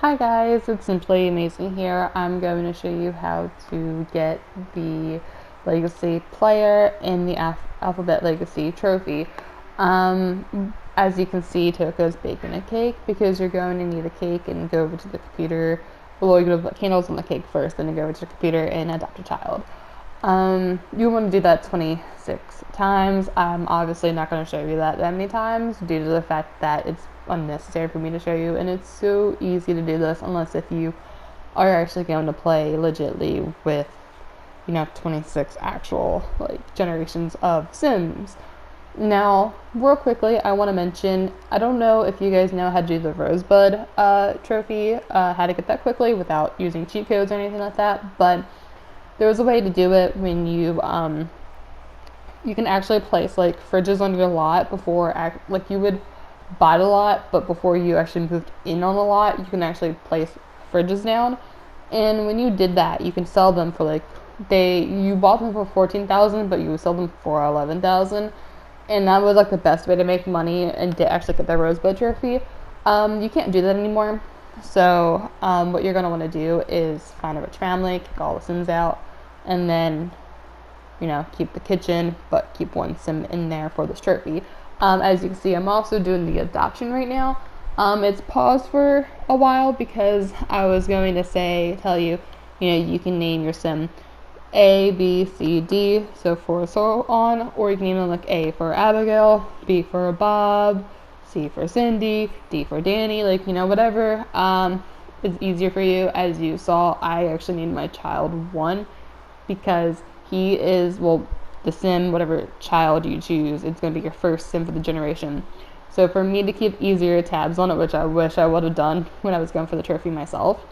Hi guys, it's Simply Amazing here. I'm going to show you how to get the Legacy player in the Alphabet Legacy trophy. As you can see, Toko's baking a cake because you're going to need a cake and go over to the computer. Well, you're going to put candles on the cake first, then you go over to the computer and adopt a child. You want to do that 26 times. I'm obviously not going to show you that many times due to the fact that it's unnecessary for me to show you, and it's so easy to do this unless if you are actually going to play legitly with 26 actual generations of Sims. Now, real quickly, I want to mention, I don't know if you guys know how to do the Rosebud trophy, how to get that quickly without using cheat codes or anything like that, but there's a way to do it when you can actually place fridges on your lot before you would buy the lot, but before you actually moved in on the lot, you can actually place fridges down. And when you did that, you can sell them for you bought them for 14,000, but you would sell them for 11,000, and that was the best way to make money and to actually get the Rosebud trophy. You can't do that anymore. So what you're gonna want to do is find a rich family, kick all the Sims out, and then keep the kitchen, but keep one Sim in there for this trophy. As you can see, I'm also doing the adoption right now. It's paused for a while because I was going to tell you, you can name your Sim A, B, C, D, so on, or you can name them A for Abigail, B for Bob, C for Cindy, D for Danny, whatever is easier for you. As you saw, I actually named my child 1 because he is, the Sim, whatever child you choose, it's going to be your first Sim for the generation. So for me to keep easier tabs on it, which I wish I would have done when I was going for the trophy myself,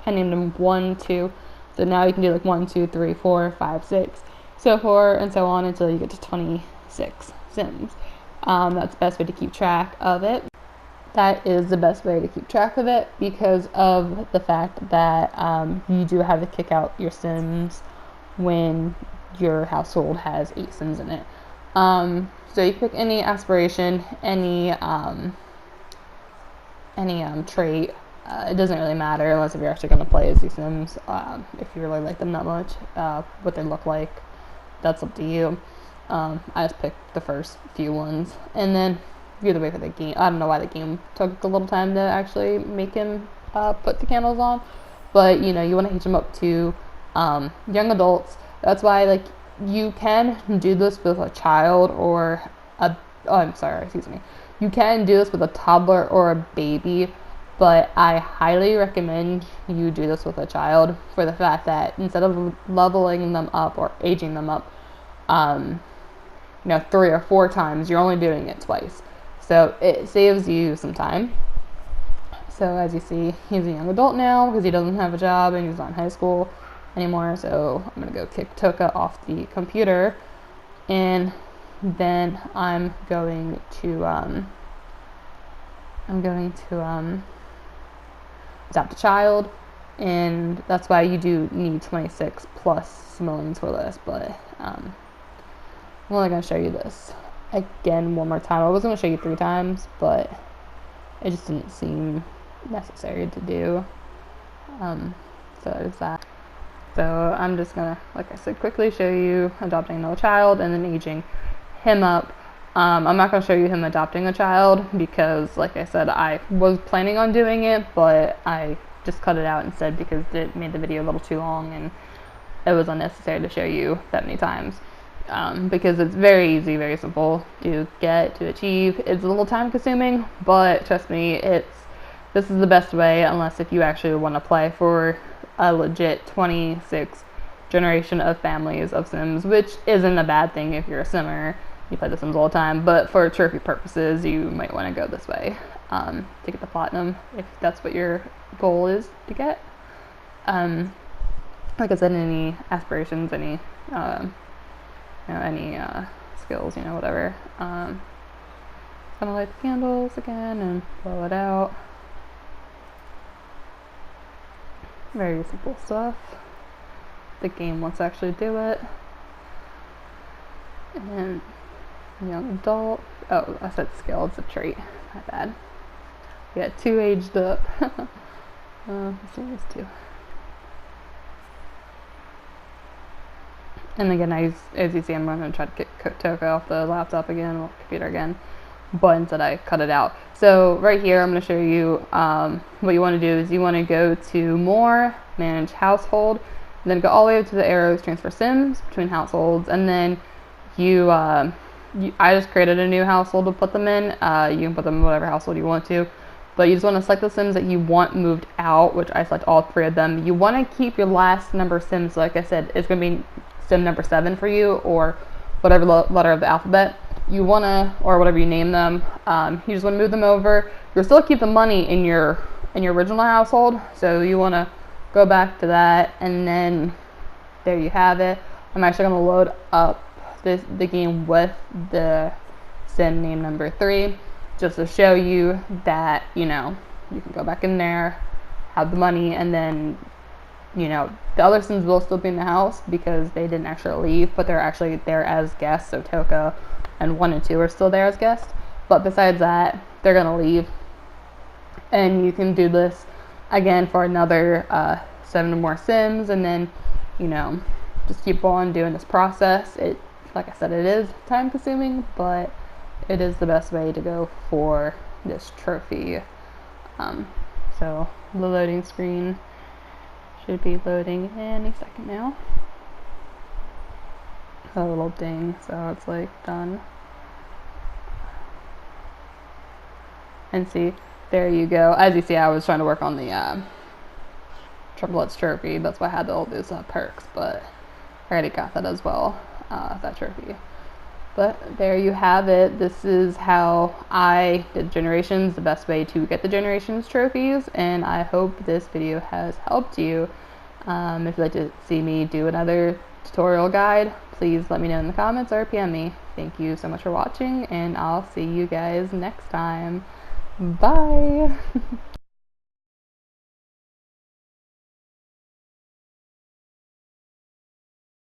I named him 1, 2. So now you can do 1, 2, 3, 4, 5, 6, so forth and so on until you get to 26 Sims. That's the best way to keep track of it. That is the best way to keep track of it because of the fact that you do have to kick out your Sims when your household has 8 Sims in it. So you pick any aspiration, any trait. It doesn't really matter unless if you're actually going to play as these Sims. If you really like them that much, what they look like, that's up to you. I just picked the first few ones, and then you're the way for the game. I don't know why the game took a little time to actually make him put the candles on, but you want to age him up to young adults. That's why you can do this with a child or you can do this with a toddler or a baby, but I highly recommend you do this with a child for the fact that instead of leveling them up or aging them up 3 or 4 times, you're only doing it twice. So it saves you some time. So as you see, he's a young adult now because he doesn't have a job and he's not in high school anymore. So I'm gonna go kick Toka off the computer, and then I'm going to adopt a child, and that's why you do need 26 plus simoleons for this. But I'm only gonna show you this again one more time. I was going to show you 3 times, but it just didn't seem necessary to do. So there's that. So I'm just going to, like I said, quickly show you adopting another child and then aging him up. I'm not going to show you him adopting a child because, like I said, I was planning on doing it, but I just cut it out instead because it made the video a little too long and it was unnecessary to show you that many times. Because it's very easy, very simple to get, to achieve. It's a little time consuming, but trust me, this is the best way unless if you actually want to play for a legit 26 generation of families of Sims, which isn't a bad thing if you're a Simmer. You play the Sims all the time, but for trophy purposes, you might want to go this way to get the platinum if that's what your goal is to get. Like I said, any aspirations, any skills, whatever. Gonna light the candles again and blow it out. Very simple stuff. The game wants to actually do it. And young adult. Oh, I said skill. It's a trait. My bad. We got 2 aged up. Let's see, these 2. And again, as you see, I'm going to try to get Toka off the laptop again, or computer again, but instead I cut it out. So right here, I'm going to show you what you want to do is you want to go to More, Manage Household, and then go all the way to the arrows, Transfer Sims between households, and then I just created a new household to put them in. You can put them in whatever household you want to, but you just want to select the Sims that you want moved out, which I select all 3 of them. You want to keep your last number of Sims, like I said, it's going to be Sim number 7 for you, or whatever letter of the alphabet you want to, or whatever you name them. You just want to move them over. You'll still keep the money in your original household, so you want to go back to that, and then there you have it. I'm actually going to load up the game with the sim name number 3, just to show you that, you know, you can go back in there, have the money, and then, you know, the other Sims will still be in the house because they didn't actually leave, but they're actually there as guests. So Toka and 1 and 2 are still there as guests, but besides that, they're gonna leave. And you can do this again for another 7 more Sims, and then, you know, just keep on doing this process. Like I said, it is time consuming, but it is the best way to go for this trophy. So the loading screen should be loading any second now. A little ding, so it's like done. And see, there you go. As you see, I was trying to work on the triplets trophy. That's why I had all those perks, but I already got that as well. That trophy. But there you have it. This is how I did Generations, the best way to get the Generations trophies, and I hope this video has helped you. If you'd like to see me do another tutorial guide, please let me know in the comments or PM me. Thank you so much for watching, and I'll see you guys next time. Bye!